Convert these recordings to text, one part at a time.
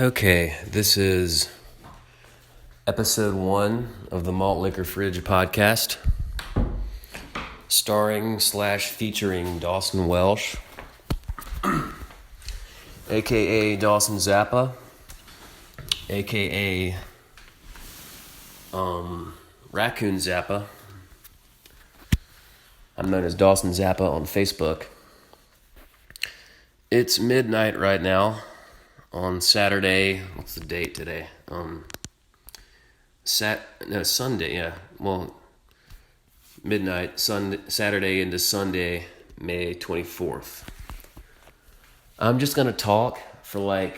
Okay, this is episode 1 of the Malt Liquor Fridge podcast, starring/featuring Dawson Welsh, aka Dawson Zappa, aka Raccoon Zappa. I'm known as Dawson Zappa on Facebook. It's midnight right now on Saturday. What's the date today? Sunday, yeah. Well, midnight, Saturday into Sunday, May 24th. I'm just going to talk for an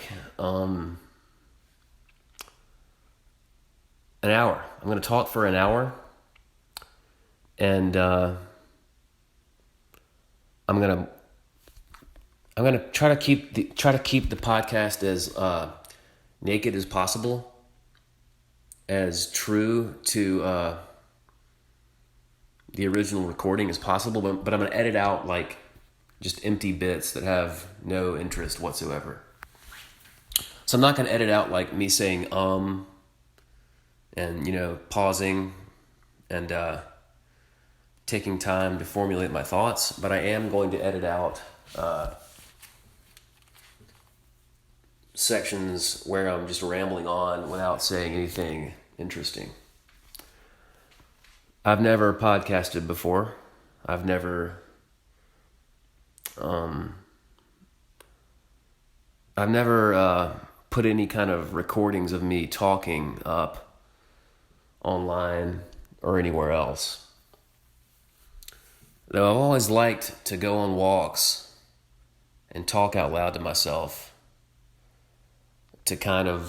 hour. I'm going to talk for an hour, and I'm going to try to keep the podcast as naked as possible, as true to the original recording as possible, but I'm going to edit out just empty bits that have no interest whatsoever. So I'm not going to edit out me saying and pausing and taking time to formulate my thoughts, but I am going to edit out sections where I'm just rambling on without saying anything interesting. I've never podcasted before. I've never put any kind of recordings of me talking up online or anywhere else. Though I've always liked to go on walks and talk out loud to myself, to kind of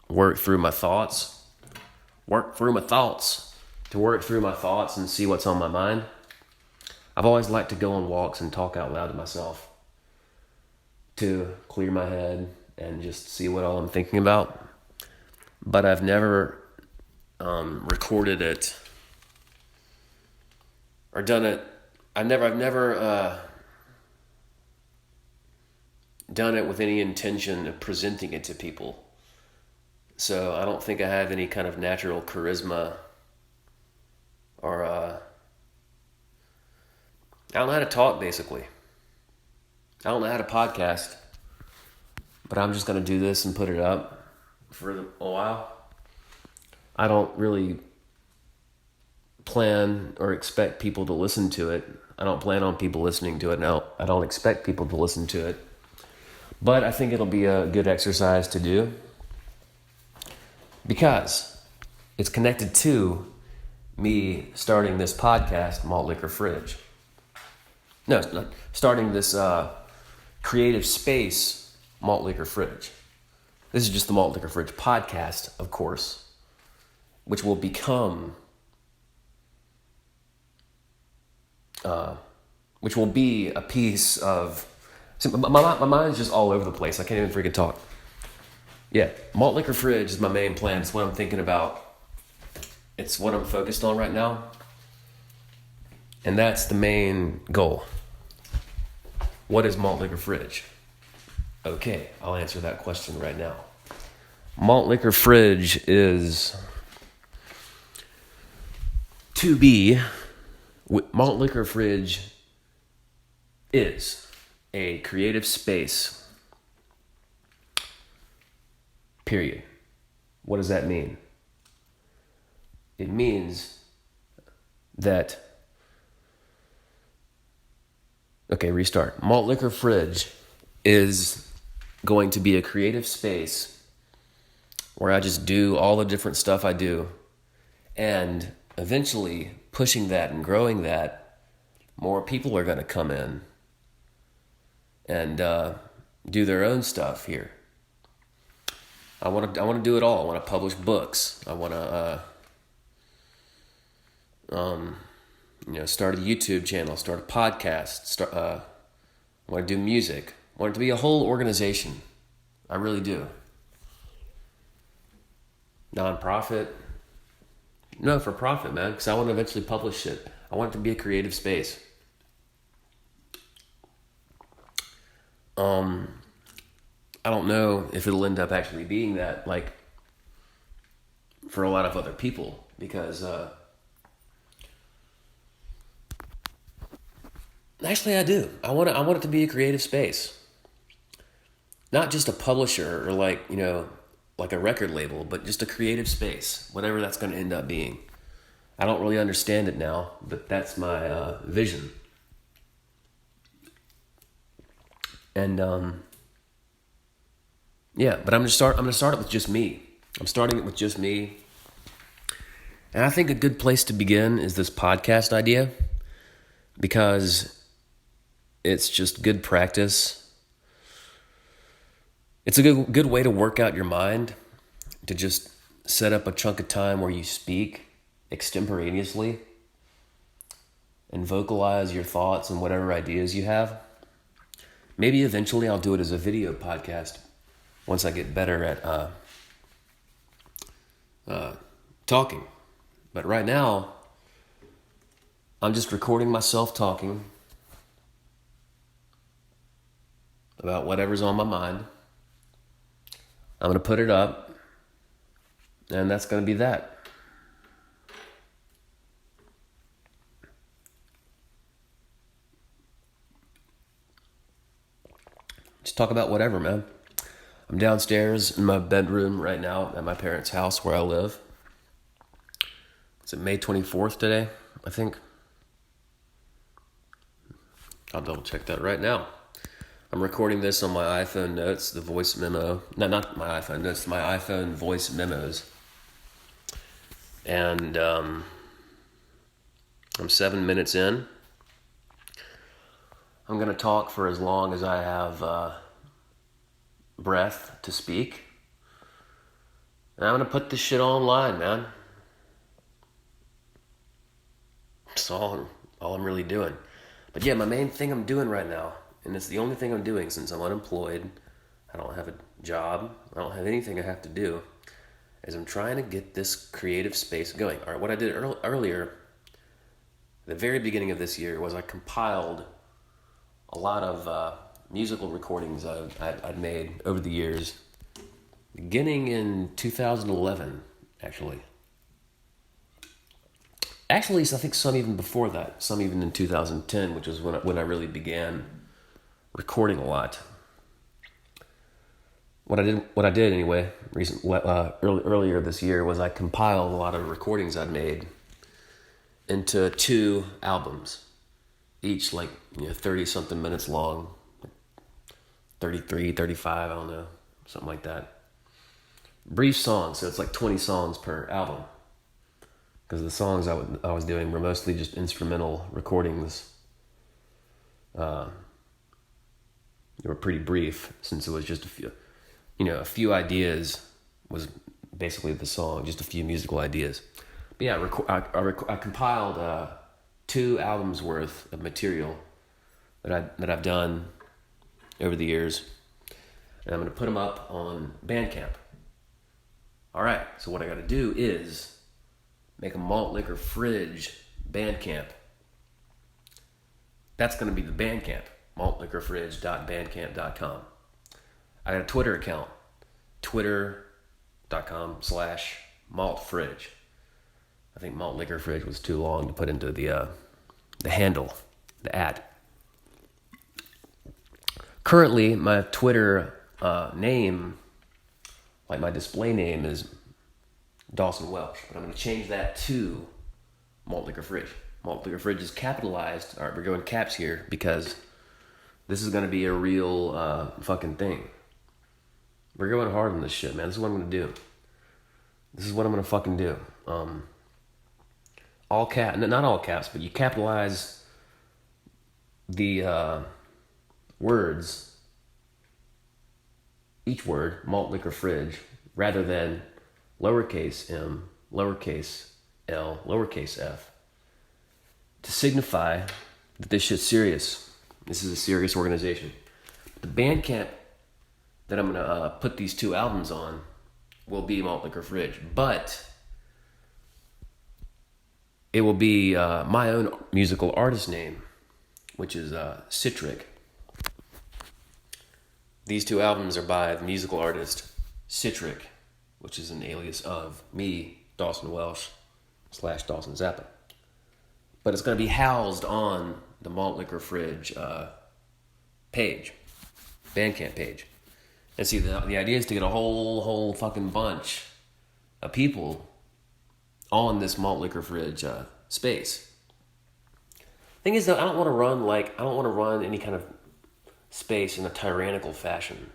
work through my thoughts and see what's on my mind. I've always liked to go on walks and talk out loud to myself to clear my head and just see what all I'm thinking about. But I've never recorded it or done it. I've never done it with any intention of presenting it to people. So I don't think I have any kind of natural charisma or I don't know how to talk, basically. I don't know how to podcast, but I'm just going to do this and put it up for a while. I don't really plan or expect people to listen to it. I don't plan on people listening to it. No, I don't expect people to listen to it. But I think it'll be a good exercise to do because it's connected to me starting this podcast, Malt Liquor Fridge. No, it's not. Starting this creative space, Malt Liquor Fridge. This is just the Malt Liquor Fridge podcast, of course, which will become, which will be a piece of. See, my mind's just all over the place. I can't even freaking talk. Yeah, Malt Liquor Fridge is my main plan. It's what I'm thinking about. It's what I'm focused on right now. And that's the main goal. What is Malt Liquor Fridge? Okay, I'll answer that question right now. Malt Liquor Fridge is Malt Liquor Fridge is a creative space. Period. What does that mean? It means that... Okay, restart. Malt Liquor Fridge is going to be a creative space where I just do all the different stuff I do, and eventually pushing that and growing that, more people are going to come in and do their own stuff here. I want to do it all. I want to publish books. I want to start a YouTube channel, start a podcast. I want to do music. I want it to be a whole organization. I really do. Non-profit. No, for profit, man, because I want to eventually publish it. I want it to be a creative space. I don't know if it'll end up actually being that, like, for a lot of other people, because actually I do. I want it to be a creative space, not just a publisher or like, like a record label, but just a creative space, whatever that's going to end up being. I don't really understand it now, but that's my vision. And yeah, but I'm gonna start it with just me. I'm starting it with just me. And I think a good place to begin is this podcast idea, because it's just good practice. It's a good way to work out your mind, to just set up a chunk of time where you speak extemporaneously and vocalize your thoughts and whatever ideas you have. Maybe eventually I'll do it as a video podcast once I get better at talking. But right now, I'm just recording myself talking about whatever's on my mind. I'm going to put it up, and that's going to be that. Just talk about whatever, man. I'm downstairs in my bedroom right now at my parents' house where I live. It's May 24th today, I think. I'll double check that right now. I'm recording this on my iPhone notes, the voice memo. No, not my iPhone notes, my iPhone voice memos. And I'm 7 minutes in. I'm going to talk for as long as I have breath to speak. And I'm going to put this shit online, man. That's all I'm really doing. But yeah, my main thing I'm doing right now, and it's the only thing I'm doing since I'm unemployed, I don't have a job, I don't have anything I have to do, is I'm trying to get this creative space going. All right, what I did earlier, the very beginning of this year, was I compiled a lot of musical recordings I'd made over the years, beginning in 2011, actually. Actually, I think some even before that, some even in 2010, which was when I really began recording a lot. What I did anyway, earlier this year, was I compiled a lot of recordings I'd made into 2 albums, each 30-something minutes long, 33, 35, I don't know, something like that. Brief songs, so it's like 20 songs per album. Because the songs I was doing were mostly just instrumental recordings. They were pretty brief, since it was just a few ideas was basically the song, just a few musical ideas. But yeah, I compiled 2 albums worth of material that I've done over the years, and I'm going to put them up on Bandcamp. All right, so what I got to do is make a Malt Liquor Fridge Bandcamp. That's going to be the Bandcamp, maltliquorfridge.bandcamp.com. I got a Twitter account, twitter.com/maltfridge. I think Malt Liquor Fridge was too long to put into the handle, the ad. Currently, my Twitter name, like my display name, is Dawson Welsh, but I'm going to change that to Malt Liquor Fridge. Malt Liquor Fridge is capitalized. All right, we're going caps here because this is going to be a real fucking thing. We're going hard on this shit, man. This is what I'm going to do. This is what I'm going to fucking do. All cap, not all caps, but you capitalize the words, each word, Malt Liquor Fridge, rather than lowercase m, lowercase l, lowercase f, to signify that this shit's serious. This is a serious organization. The Bandcamp that I'm going to put these 2 albums on will be Malt Liquor Fridge, but it will be my own musical artist name, which is Citric. These two albums are by the musical artist Citric, which is an alias of me, Dawson Welsh / Dawson Zappa. But it's going to be housed on the Malt Liquor Fridge page, Bandcamp page. And see, the idea is to get a whole fucking bunch of people on this Malt Liquor Fridge space. Thing is, though, I don't want to run any kind of space in a tyrannical fashion,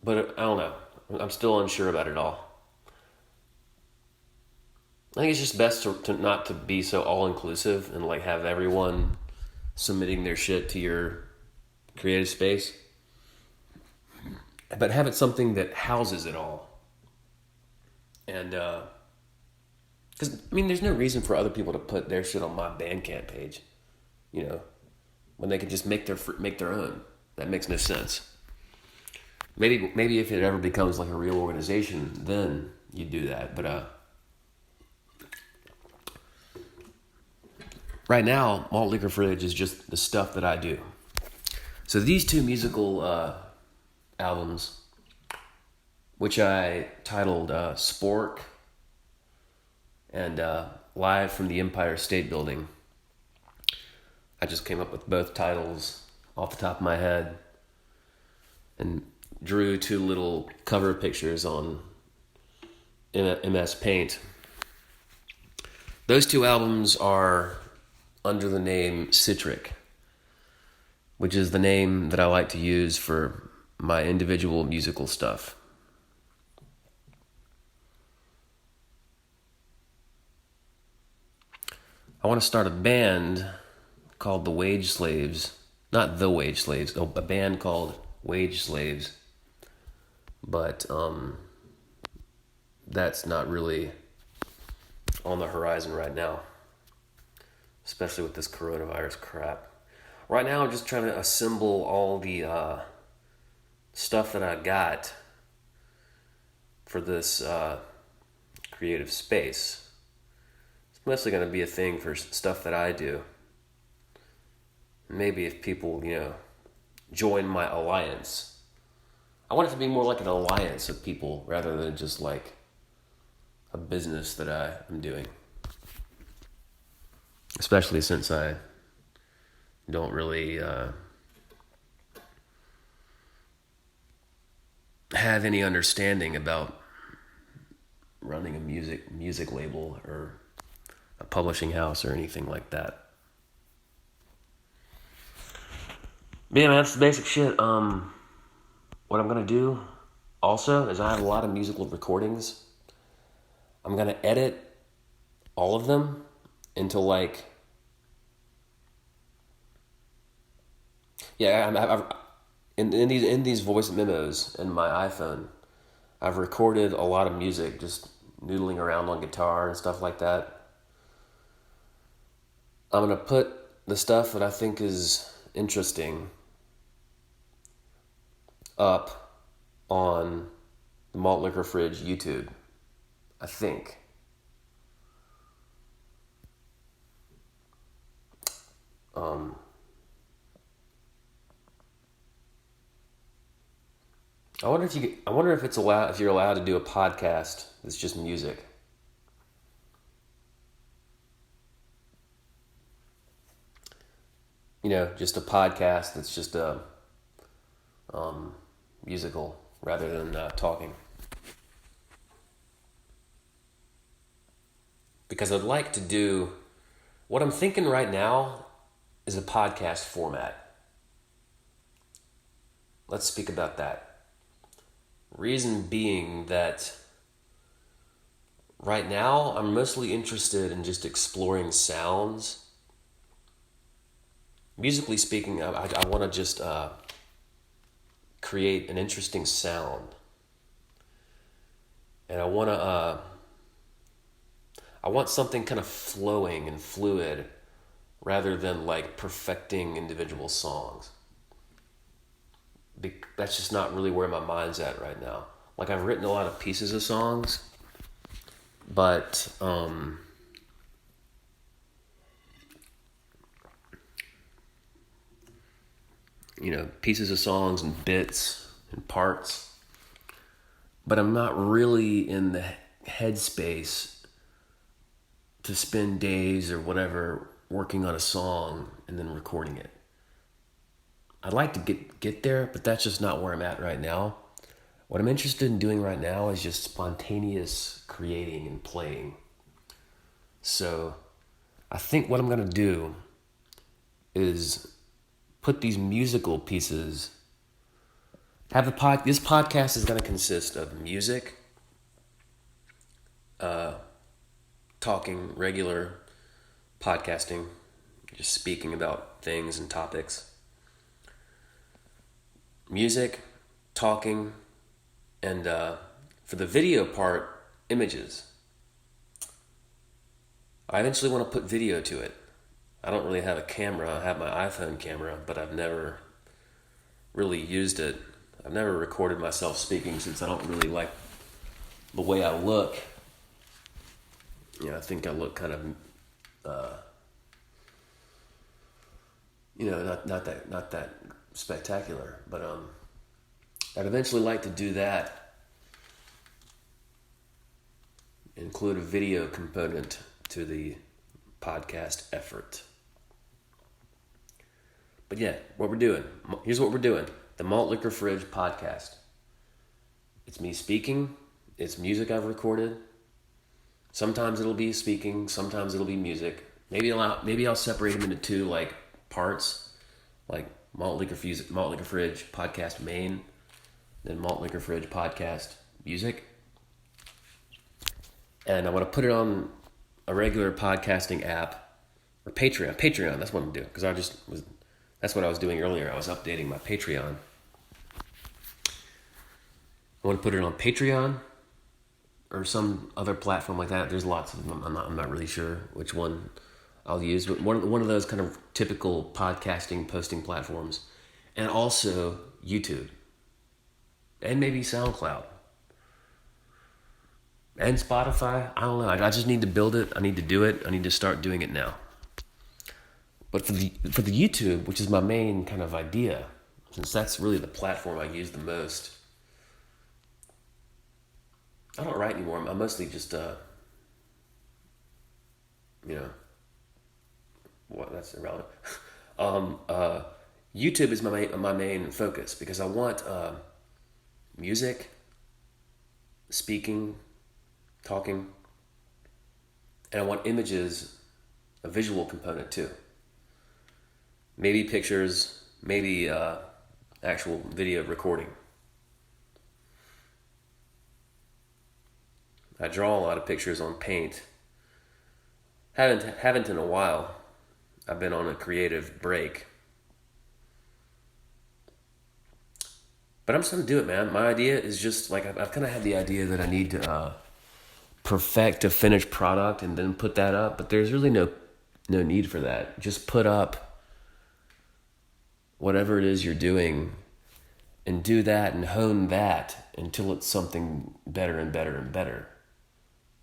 but I don't know. I'm still unsure about it all. I think it's just best to not to be so all-inclusive and have everyone submitting their shit to your creative space. But have it something that houses it all. And, because, there's no reason for other people to put their shit on my Bandcamp page, when they can just make their own. That makes no sense. Maybe if it ever becomes like a real organization, then you do that. But right now, Malt Liquor Fridge is just the stuff that I do. So these two musical albums, which I titled Spork and Live from the Empire State Building. I just came up with both titles off the top of my head and drew two little cover pictures on MS Paint. Those two albums are under the name Citric, which is the name that I like to use for my individual musical stuff. I want to start a band called The Wage Slaves. Not The Wage Slaves, a band called Wage Slaves. But that's not really on the horizon right now, especially with this coronavirus crap. Right now I'm just trying to assemble all the stuff that I got for this creative space. It's mostly going to be a thing for stuff that I do. Maybe if people, join my alliance. I want it to be more like an alliance of people rather than just like a business that I am doing. Especially since I don't really have any understanding about running a music label or a publishing house or anything like that. But yeah, man, that's the basic shit. What I'm going to do also is I have a lot of musical recordings. I'm going to edit all of them into I've in these voice memos in my iPhone, I've recorded a lot of music, just noodling around on guitar and stuff like that. I'm going to put the stuff that I think is interesting up on the Malt Liquor Fridge YouTube, I think. I wonder if you're allowed to do a podcast that's just music. Just a podcast that's just musical rather than talking. Because I'd like to do, what I'm thinking right now is a podcast format. Let's speak about that. Reason being that right now I'm mostly interested in just exploring sounds. Musically speaking, I want to just create an interesting sound. And I want something kind of flowing and fluid rather than perfecting individual songs. That's just not really where my mind's at right now. I've written a lot of pieces of songs, but pieces of songs and bits and parts. But I'm not really in the headspace to spend days or whatever working on a song and then recording it. I'd like to get there, but that's just not where I'm at right now. What I'm interested in doing right now is just spontaneous creating and playing. So I think what I'm going to do is put these musical pieces, this podcast is going to consist of music, talking, regular podcasting, just speaking about things and topics, music, talking, and for the video part, images. I eventually want to put video to it. I don't really have a camera. I have my iPhone camera, but I've never really used it. I've never recorded myself speaking since I don't really like the way I look. I think I look kind of, not that spectacular. But I'd eventually like to do that. Include a video component to the podcast effort. But yeah, here's what we're doing. The Malt Liquor Fridge podcast. It's me speaking. It's music I've recorded. Sometimes it'll be speaking. Sometimes it'll be music. Maybe I'll separate them into two like parts, like Malt Liquor Fridge podcast main, then Malt Liquor Fridge podcast music. And I want to put it on a regular podcasting app or Patreon. That's what I'm doing because that's what I was doing earlier. I was updating my Patreon. I want to put it on Patreon or some other platform like that. There's lots of them. I'm not really sure which one I'll use, but one of those kind of typical podcasting posting platforms, and also YouTube, and maybe SoundCloud, and Spotify. I don't know. I just need to build it. I need to do it. I need to start doing it now. But for the YouTube, which is my main kind of idea, since that's really the platform I use the most, I don't write anymore. I'm mostly just, that's irrelevant. YouTube is my main focus because I want music, speaking, talking, and I want images, a visual component too. Maybe pictures, maybe actual video recording. I draw a lot of pictures on paint. Haven't in a while. I've been on a creative break. But I'm just gonna do it, man. My idea is just like I've kind of had the idea that I need to perfect a finished product and then put that up. But there's really no need for that. Just put up whatever it is you're doing and do that and hone that until it's something better and better and better.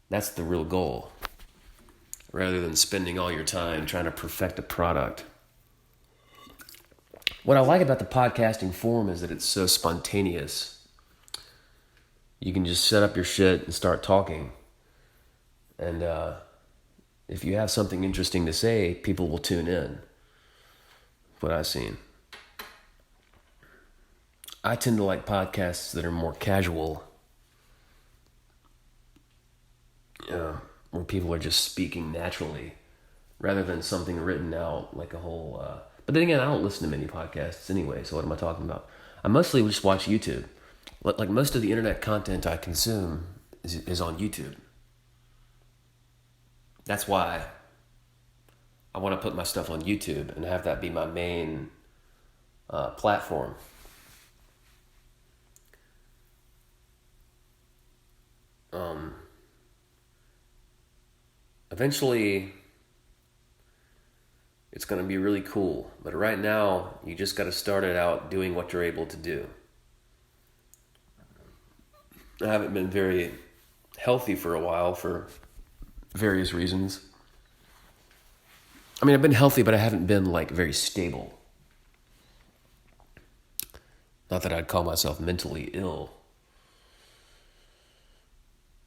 That's the real goal, rather than spending all your time trying to perfect a product. What I like about the podcasting form is that it's so spontaneous. You can just set up your shit and start talking. And if you have something interesting to say, people will tune in. What I've seen. I tend to like podcasts that are more casual. Where people are just speaking naturally rather than something written out like a whole... But then again, I don't listen to many podcasts anyway, so what am I talking about? I mostly just watch YouTube. Like most of the internet content I consume is on YouTube. That's why I want to put my stuff on YouTube and have that be my main platform. Eventually, it's going to be really cool. But right now, you just got to start it out doing what you're able to do. I haven't been very healthy for a while for various reasons. I mean, I've been healthy, but I haven't been like very stable. Not that I'd call myself mentally ill,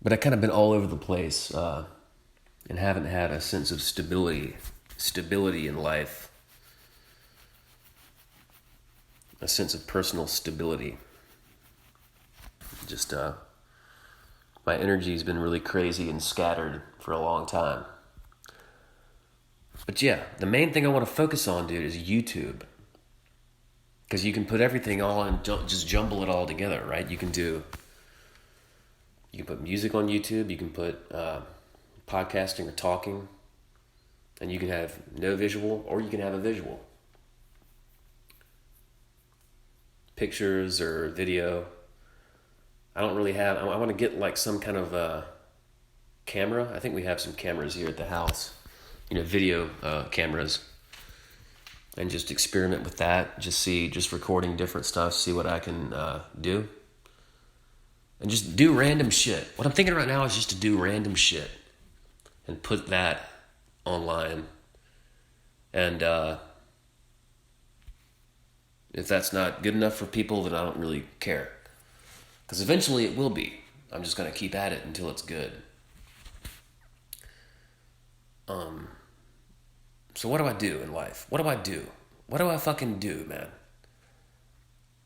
but I've kind of been all over the place and haven't had a sense of stability in life, a sense of personal stability. Just my energy's been really crazy and scattered for a long time. But yeah, the main thing I want to focus on, dude, is YouTube. Because you can put everything all and just jumble it all together, right? You can put music on YouTube, you can put podcasting or talking, and you can have no visual, or you can have a visual. Pictures or video. I want to get like some kind of camera. I think we have some cameras here at the house, video cameras, and just experiment with that. Just recording different stuff, see what I can do. And just do random shit. What I'm thinking right now is just to do random shit and put that online. And if that's not good enough for people, then I don't really care. Because eventually it will be. I'm just going to keep at it until it's good. So what do I do in life? What do I do? What do I fucking do, man?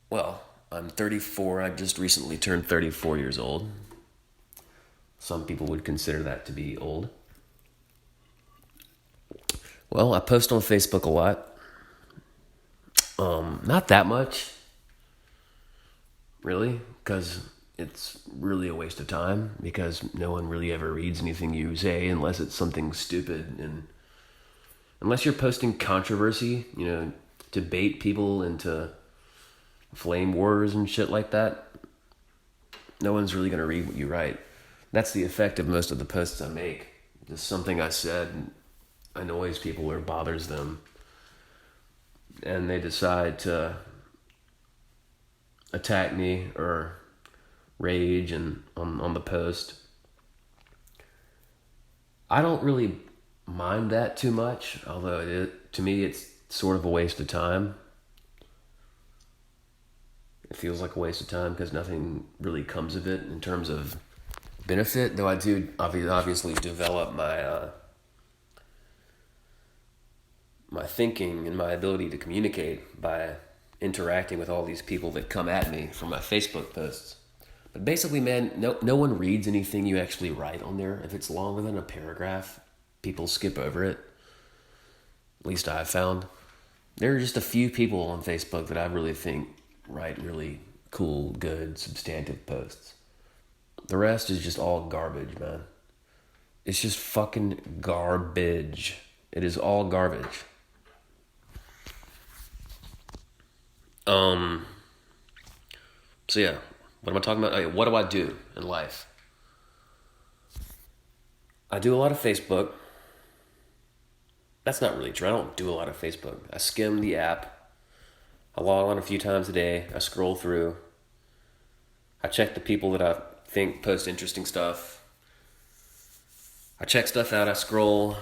Well, I'm 34. I just recently turned 34 years old. Some people would consider that to be old. Well, I post on Facebook a lot. Not that much. Really, because it's really a waste of time, because no one really ever reads anything you say unless it's something stupid, and unless you're posting controversy, to bait people into flame wars and shit like that, no one's really going to read what you write. That's the effect of most of the posts I make. Just something I said annoys people or bothers them, and they decide to attack me or rage and on the post. I don't really mind that too much, although to me it's sort of a waste of time. It feels like a waste of time because nothing really comes of it in terms of benefit, though I do obviously develop my thinking and my ability to communicate by interacting with all these people that come at me for my Facebook posts. But basically, man, no one reads anything you actually write on there. If it's longer than a paragraph, people skip over it. At least I've found. There are just a few people on Facebook that I really think write really cool, good, substantive posts. The rest is just all garbage, man. It's just fucking garbage. It is all garbage. So yeah, what am I talking about? Oh, yeah, what do I do in life? I do a lot of Facebook. That's not really true. I don't do a lot of Facebook. I skim the app. I log on a few times a day. I scroll through. I check the people that I think post interesting stuff. I check stuff out. I scroll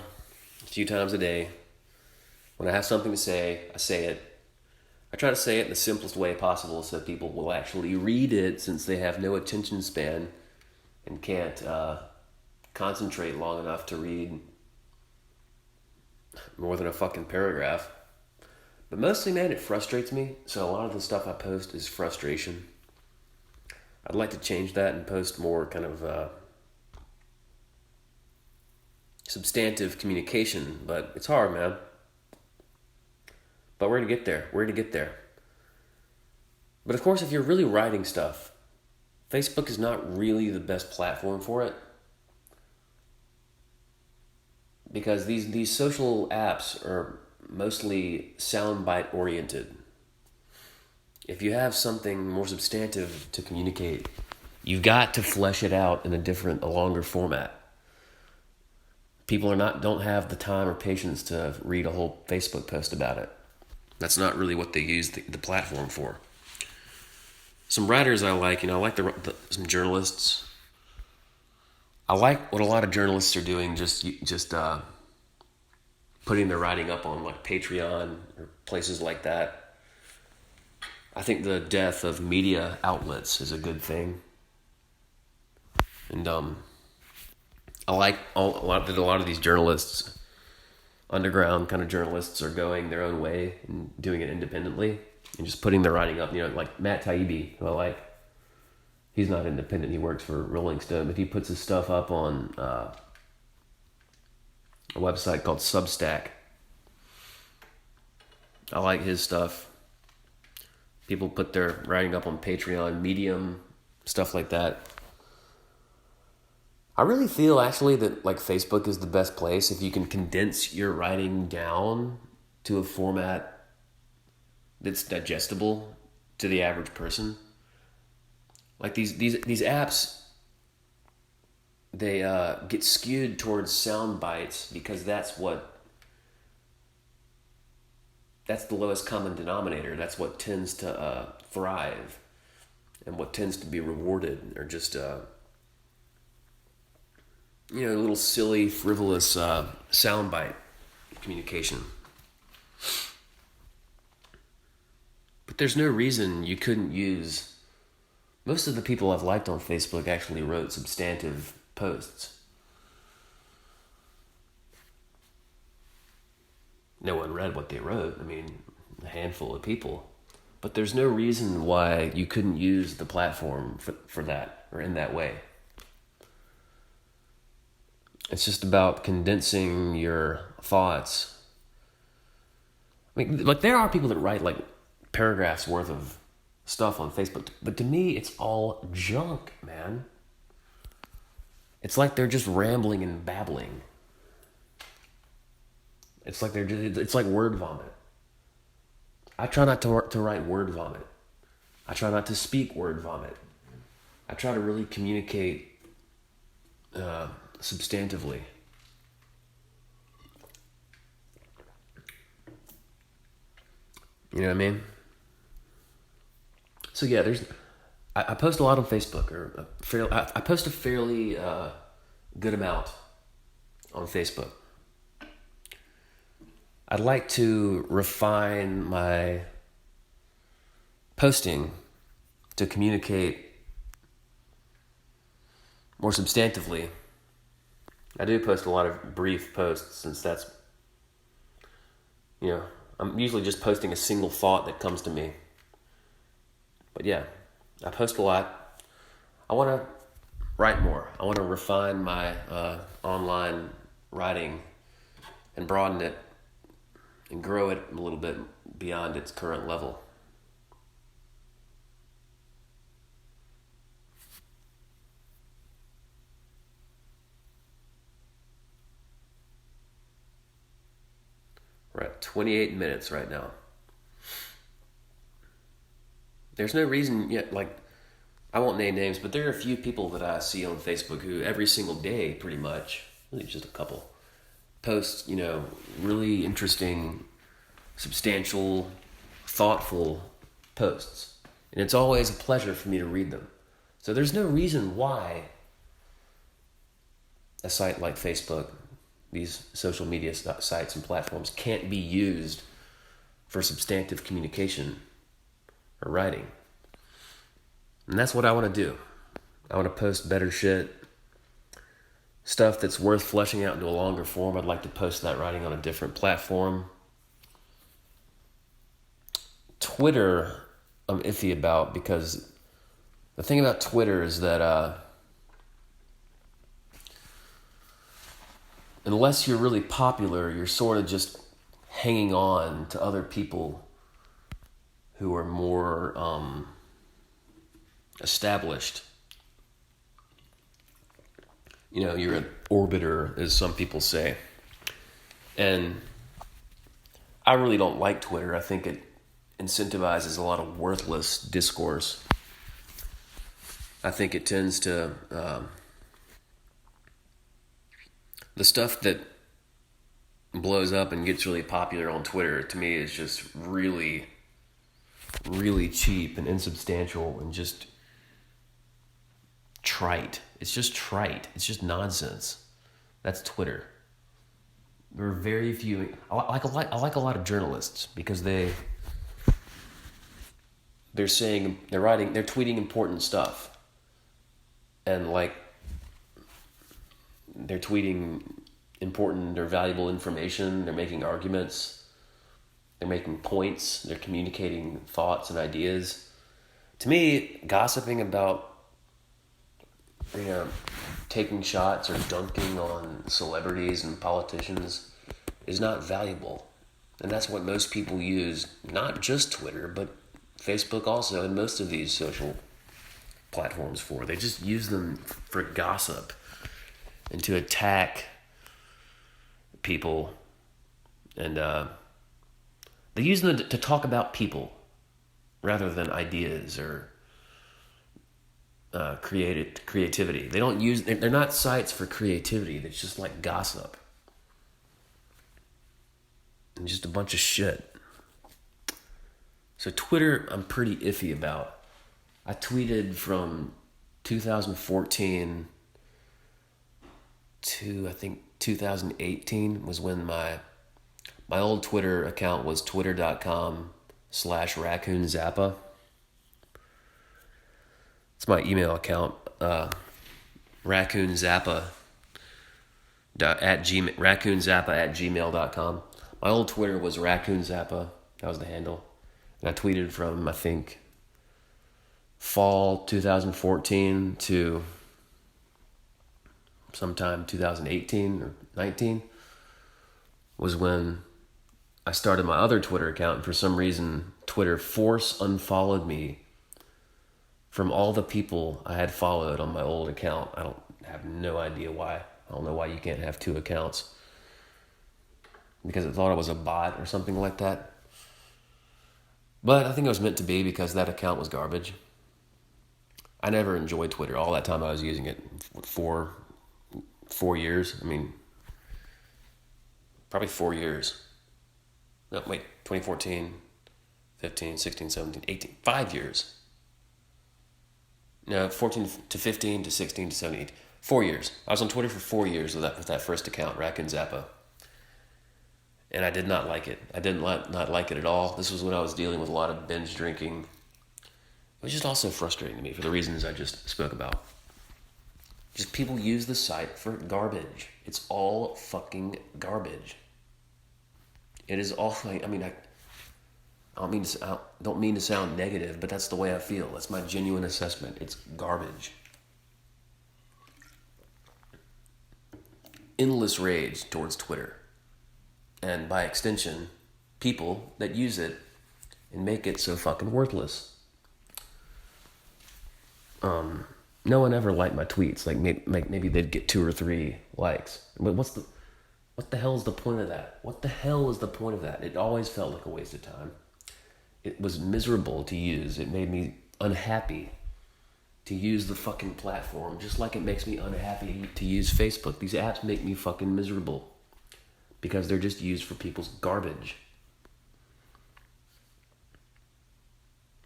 a few times a day. When I have something to say, I say it. I try to say it in the simplest way possible so people will actually read it, since they have no attention span and can't concentrate long enough to read more than a fucking paragraph. But mostly, man, it frustrates me. So a lot of the stuff I post is frustration. I'd like to change that and post more kind of substantive communication, but it's hard, man. But we're going to get there. We're going to get there. But of course, if you're really writing stuff, Facebook is not really the best platform for it. Because these social apps are mostly soundbite oriented. If you have something more substantive to communicate, you've got to flesh it out in a longer format. People don't have the time or patience to read a whole Facebook post about it. That's not really what they use the platform for. Some writers I like, I like some journalists. I like what a lot of journalists are doing, just putting their writing up on like Patreon or places like that. I think the death of media outlets is a good thing. And I like a lot of these journalists, underground kind of journalists, are going their own way and doing it independently and just putting their writing up. Like Matt Taibbi, who I like. He's not independent. He works for Rolling Stone, but he puts his stuff up on a website called Substack. I like his stuff. People put their writing up on Patreon, Medium, stuff like that. I really feel actually that like Facebook is the best place if you can condense your writing down to a format that's digestible to the average person. Like these apps, they get skewed towards sound bites because that's the lowest common denominator. That's what tends to thrive, and what tends to be rewarded, or just a little silly, frivolous soundbite communication. But there's no reason you couldn't use. Most of the people I've liked on Facebook actually wrote substantive posts. No one read what they wrote. I mean, a handful of people. But there's no reason why you couldn't use the platform for that, or in that way. It's just about condensing your thoughts. I mean, like, there are people that write like paragraphs worth of stuff on Facebook, but to me, it's all junk, man. It's like they're just rambling and babbling. It's like it's like word vomit. I try not to write word vomit. I try not to speak word vomit. I try to really communicate substantively. You know what I mean? So yeah, I post a lot on Facebook, or I post a fairly good amount on Facebook. I'd like to refine my posting to communicate more substantively. I do post a lot of brief posts, since that's, I'm usually just posting a single thought that comes to me. But yeah, I post a lot. I want to write more. I want to refine my online writing and broaden it and grow it a little bit beyond its current level. We're at 28 minutes right now. There's no reason yet, like, I won't name names, but there are a few people that I see on Facebook who every single day, pretty much, really just a couple, post, really interesting, substantial, thoughtful posts. And it's always a pleasure for me to read them. So there's no reason why a site like Facebook, these social media sites and platforms, can't be used for substantive communication or writing. And that's what I want to do. I want to post better shit, stuff that's worth fleshing out into a longer form. I'd like to post that writing on a different platform. Twitter, I'm iffy about, because the thing about Twitter is that unless you're really popular, you're sort of just hanging on to other people who are more established. You're an orbiter, as some people say. And I really don't like Twitter. I think it incentivizes a lot of worthless discourse. I think it tends to... the stuff that blows up and gets really popular on Twitter, to me, is just really, really cheap and insubstantial and just trite. It's just trite. It's just nonsense. That's Twitter. There are very few. I like a lot of journalists, because they they're tweeting important stuff. And like, they're tweeting important or valuable information. They're making arguments. They're making points. They're communicating thoughts and ideas. To me, gossiping about, taking shots or dunking on celebrities and politicians is not valuable. And that's what most people use, not just Twitter, but Facebook also, and most of these social platforms for. They just use them for gossip and to attack people. And they use them to talk about people rather than ideas or creativity. They're not sites for creativity. It's just like gossip. And just a bunch of shit. So Twitter, I'm pretty iffy about. I tweeted from 2014 to, I think, 2018 was when my old Twitter account was twitter.com/raccoonzappa. It's my email account, raccoonzappa at gmail.com. My old Twitter was raccoonzappa. That was the handle. And I tweeted from, I think, fall 2014 to sometime 2018 or 19 was when I started my other Twitter account. And for some reason, Twitter unfollowed me from all the people I had followed on my old account. I have no idea why. I don't know why you can't have two accounts. Because it thought I was a bot or something like that. But I think it was meant to be because that account was garbage. I never enjoyed Twitter all that time I was using it. 4 years. I mean, probably 4 years. No, wait, 2014, 15, 16, 17, 18, 5 years. No, 14 to 15 to 16 to 17, 4 years. I was on Twitter for 4 years with that first account, Raccoon Zappa. And I did not like it. I didn't not like it at all. This was when I was dealing with a lot of binge drinking. It was just also frustrating to me for the reasons I just spoke about. Just people use the site for garbage. It's all fucking garbage. It is all, I don't mean to sound negative, but that's the way I feel. That's my genuine assessment. It's garbage. Endless rage towards Twitter. And by extension, people that use it and make it so fucking worthless. No one ever liked my tweets. Like maybe they'd get 2 or 3 likes. But what the hell is the point of that? What the hell is the point of that? It always felt like a waste of time. It was miserable to use. It made me unhappy to use the fucking platform, just like it makes me unhappy to use Facebook. These apps make me fucking miserable because they're just used for people's garbage.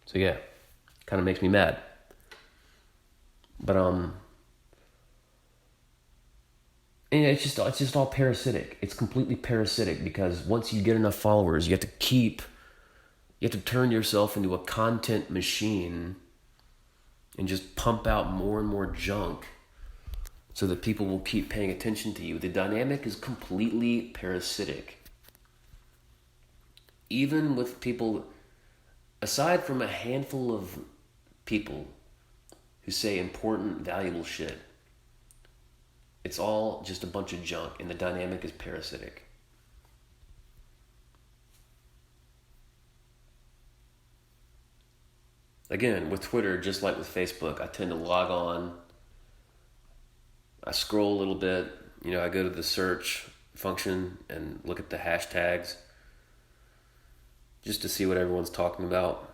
So yeah, kind of makes me mad. But it's just all parasitic. It's completely parasitic because once you get enough followers, you have to turn yourself into a content machine and just pump out more and more junk so that people will keep paying attention to you. The dynamic is completely parasitic. Even with people, aside from a handful of people who say important, valuable shit, it's all just a bunch of junk, and the dynamic is parasitic. Again, with Twitter, just like with Facebook, I tend to log on, I scroll a little bit, I go to the search function and look at the hashtags just to see what everyone's talking about.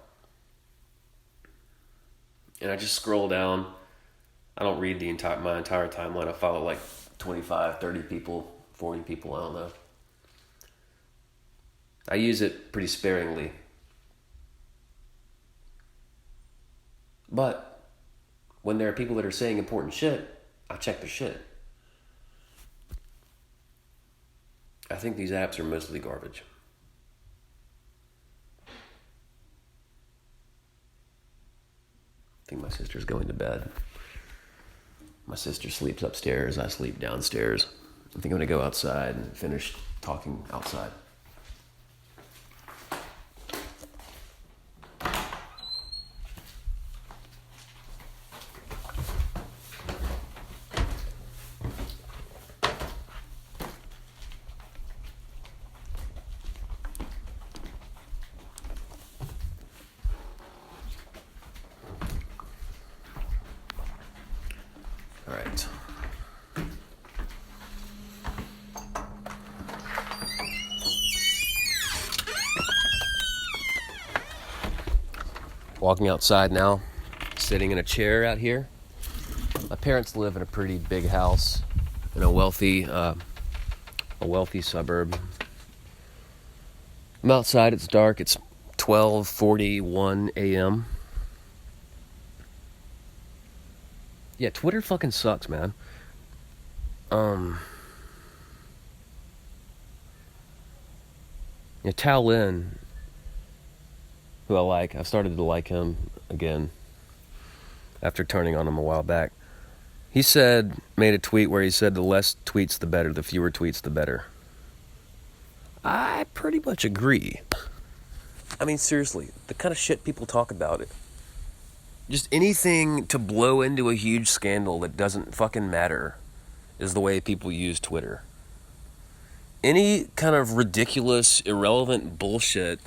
And I just scroll down. I don't read my entire timeline. I follow like 25, 30 people, 40 people, I don't know. I use it pretty sparingly. But when there are people that are saying important shit, I check their shit. I think these apps are mostly garbage. sister's going to bed. My sister sleeps upstairs. I sleep downstairs. I think I'm going to go outside and finish talking outside. All right. Walking outside now, sitting in a chair out here. My parents live in a pretty big house in a wealthy suburb. I'm outside, it's dark, it's 12:41 a.m. Yeah, Twitter fucking sucks, man. Tao Lin, who I like, I've started to like him again after turning on him a while back. He made a tweet where he said the less tweets the better, the fewer tweets the better. I pretty much agree. I mean, seriously, the kind of shit people talk about it. Just anything to blow into a huge scandal that doesn't fucking matter is the way people use Twitter. Any kind of ridiculous, irrelevant bullshit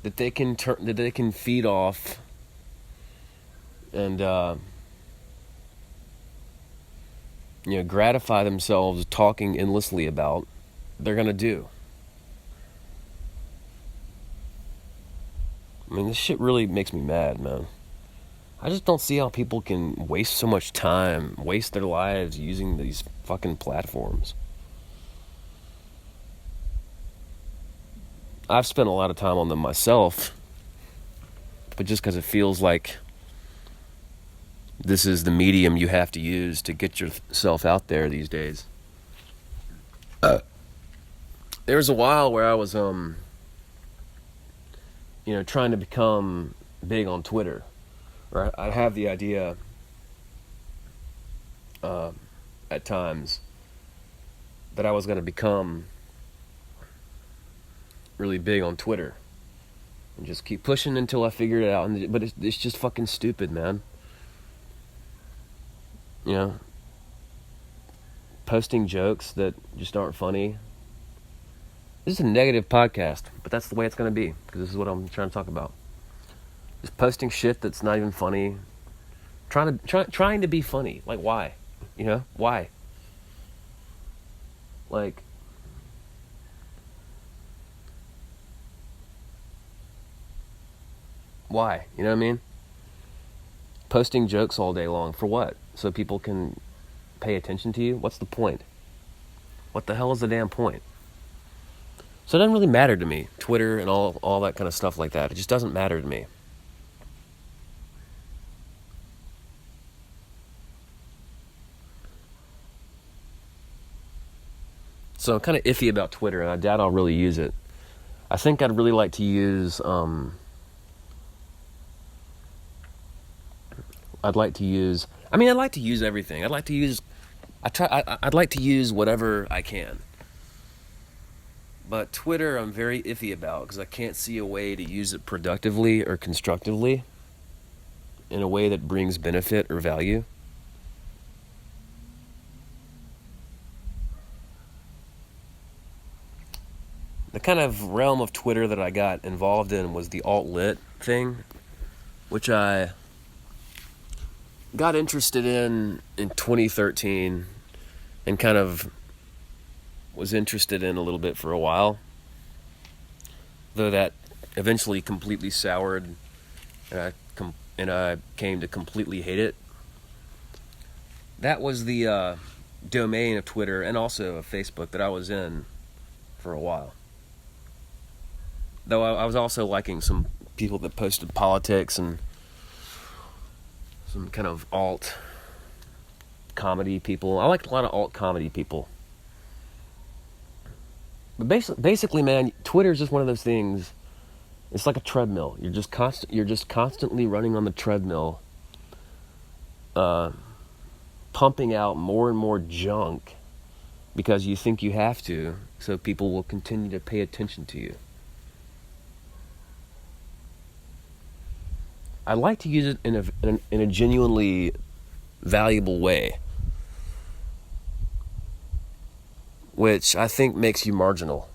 that they can feed off and gratify themselves talking endlessly about, they're gonna do. I mean, this shit really makes me mad, man. I just don't see how people can waste so much time, waste their lives using these fucking platforms. I've spent a lot of time on them myself, but just because it feels like this is the medium you have to use to get yourself out there these days. There was a while where I was, trying to become big on Twitter. Or I'd have the idea at times that I was going to become really big on Twitter and just keep pushing until I figured it out. But it's just fucking stupid, man. Posting jokes that just aren't funny. This is a negative podcast, but that's the way it's going to be, because this is what I'm trying to talk about. Just posting shit that's not even funny. Trying to be funny. Like, why? Why? Like, why? You know what I mean? Posting jokes all day long. For what? So people can pay attention to you? What's the point? What the hell is the damn point? So it doesn't really matter to me. Twitter and all that kind of stuff like that. It just doesn't matter to me. So I'm kind of iffy about Twitter, and I doubt I'll really use it. I think I'd really like to use, I'd like to use everything. I'd like to use whatever I can. But Twitter, I'm very iffy about, because I can't see a way to use it productively or constructively in a way that brings benefit or value. The kind of realm of Twitter that I got involved in was the alt-lit thing, which I got interested in 2013 and kind of was interested in a little bit for a while, though that eventually completely soured, and I came to completely hate it. That was the domain of Twitter and also of Facebook that I was in for a while. Though I was also liking some people that posted politics and some kind of alt comedy people. I liked a lot of alt comedy people. But basically, man, Twitter is just one of those things. It's like a treadmill. You're just constantly running on the treadmill, pumping out more and more junk because you think you have to, so people will continue to pay attention to you. I like to use it in a genuinely valuable way, which I think makes you marginal.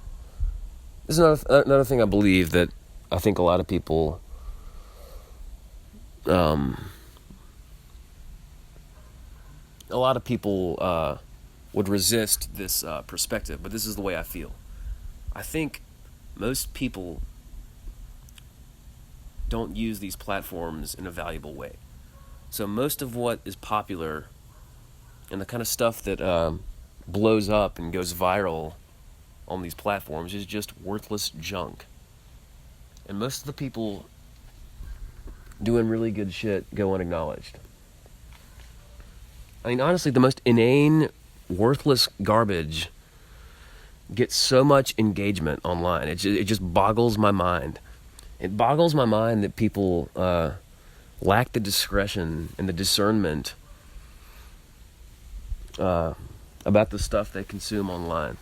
This is another thing I believe that I think a lot of people would resist this perspective, but this is the way I feel. I think most people don't use these platforms in a valuable way. So most of what is popular and the kind of stuff that blows up and goes viral on these platforms is just worthless junk. And most of the people doing really good shit go unacknowledged. I mean, honestly, the most inane, worthless garbage gets so much engagement online. It just boggles my mind. It boggles my mind that people lack the discretion and the discernment about the stuff they consume online.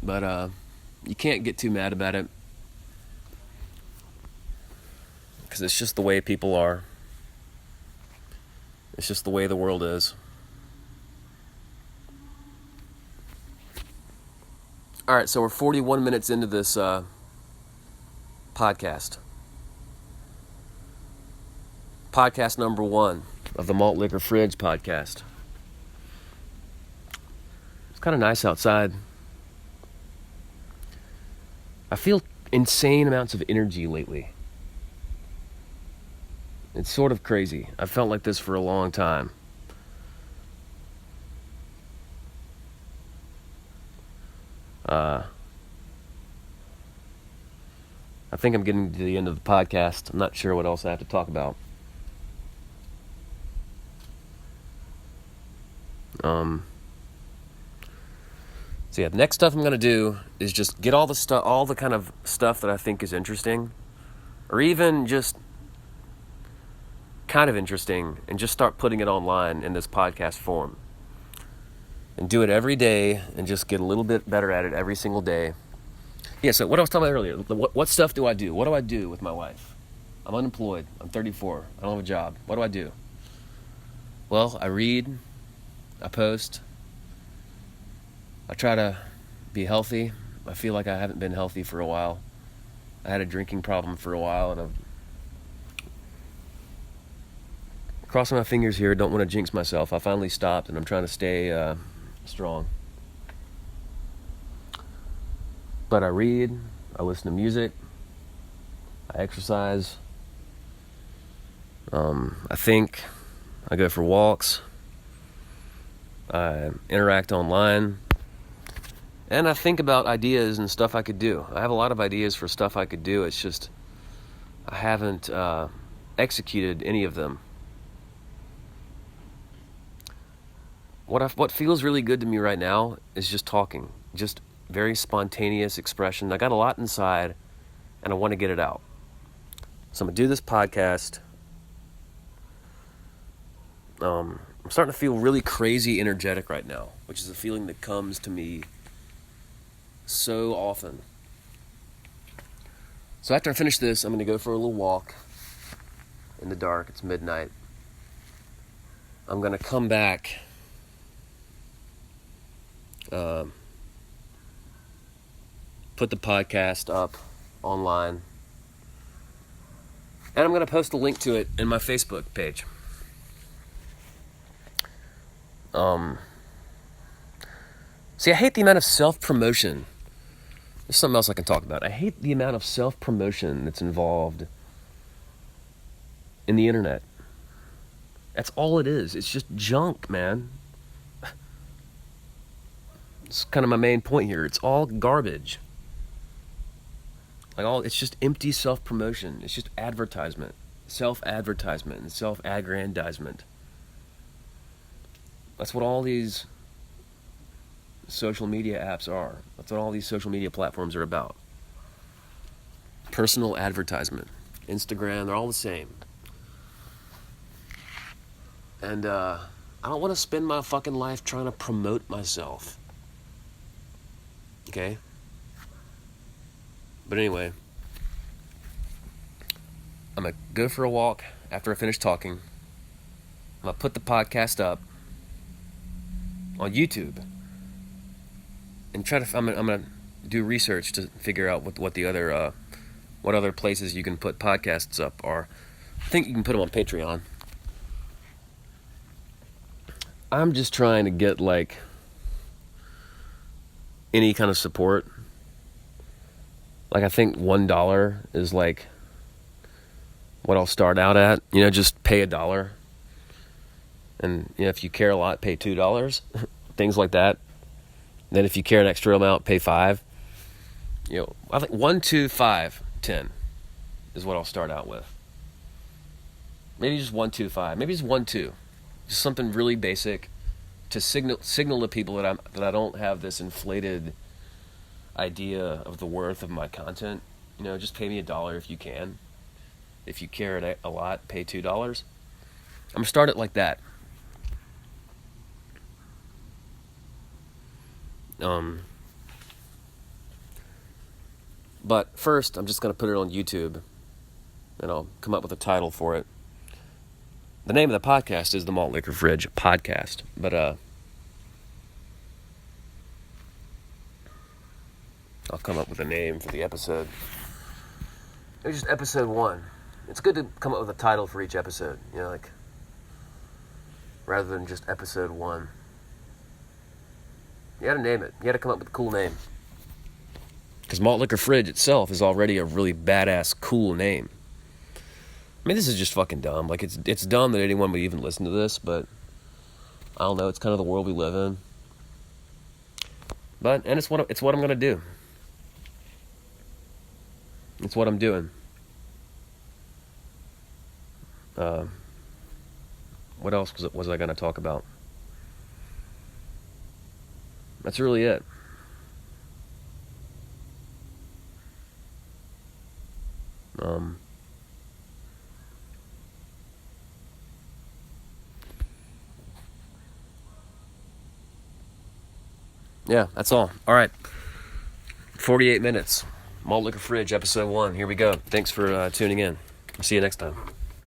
But you can't get too mad about it, because it's just the way people are. It's just the way the world is. All right, so we're 41 minutes into this podcast. Podcast number 1 of the Malt Liquor Fridge podcast. It's kind of nice outside. I feel insane amounts of energy lately. It's sort of crazy. I've felt like this for a long time. I think I'm getting to the end of the podcast. I'm not sure what else I have to talk about. So yeah, the next stuff I'm going to do is just get all the kind of stuff that I think is interesting, or even just kind of interesting, and just start putting it online in this podcast form. And do it every day, and just get a little bit better at it every single day. Yeah, so what I was talking about earlier, what stuff do I do? What do I do with my life? I'm unemployed. I'm 34. I don't have a job. What do I do? Well, I read. I post. I try to be healthy. I feel like I haven't been healthy for a while. I had a drinking problem for a while, and I'm crossing my fingers here. Don't want to jinx myself. I finally stopped, and I'm trying to stay strong. But I read. I listen to music. I exercise. I think. I go for walks. I interact online. And I think about ideas and stuff I could do. I have a lot of ideas for stuff I could do. It's just I haven't executed any of them. What feels really good to me right now is just talking. Just very spontaneous expression. I got a lot inside, and I want to get it out. So I'm going to do this podcast. I'm starting to feel really crazy energetic right now, which is a feeling that comes to me so often. So after I finish this, I'm going to go for a little walk in the dark. It's midnight. I'm going to come back put the podcast up online, and I'm going to post a link to it in my Facebook page. See, I hate the amount of self-promotion. There's something else I can talk about. I hate the amount of self-promotion that's involved in the internet. That's all it is. It's just junk, man. It's kind of my main point here. It's all garbage. It's just empty self-promotion. It's just advertisement. Self-advertisement and self-aggrandizement. That's what all these social media apps are. That's what all these social media platforms are about. Personal advertisement. Instagram, they're all the same. And I don't want to spend my fucking life trying to promote myself. Okay? But anyway, I'm going to go for a walk after I finish talking. I'm going to put the podcast up on YouTube and I'm going to do research to figure out what other places you can put podcasts up are. I think you can put them on Patreon. I'm just trying to get like any kind of support. Like I think $1 is like what I'll start out at. Just pay $1. And if you care a lot, pay $2. Things like that. Then if you care an extra amount, pay $5. I think 1, 2, 5, 10 is what I'll start out with. Maybe just 1, 2, 5. Maybe just 1, 2. Just something really basic to signal to people that I don't have this inflated idea of the worth of my content. Just pay me $1 if you can. If you care a lot, pay $2. I'm gonna start it like that. But first, I'm just gonna put it on YouTube, and I'll come up with a title for it. The name of the podcast is the Malt Liquor Fridge podcast, but I'll come up with a name for the episode. Maybe just episode 1. It's good to come up with a title for each episode, rather than just episode 1. You gotta name it. You gotta come up with a cool name. Because Malt Liquor Fridge itself is already a really badass, cool name. I mean, this is just fucking dumb. Like, it's dumb that anyone would even listen to this, but I don't know. It's kind of the world we live in. And it's what I'm gonna do. It's what I'm doing. What else was I gonna talk about? That's really it. Yeah, that's all. All right. 48 minutes. Malt Liquor Fridge, episode 1. Here we go. Thanks for tuning in. I'll see you next time.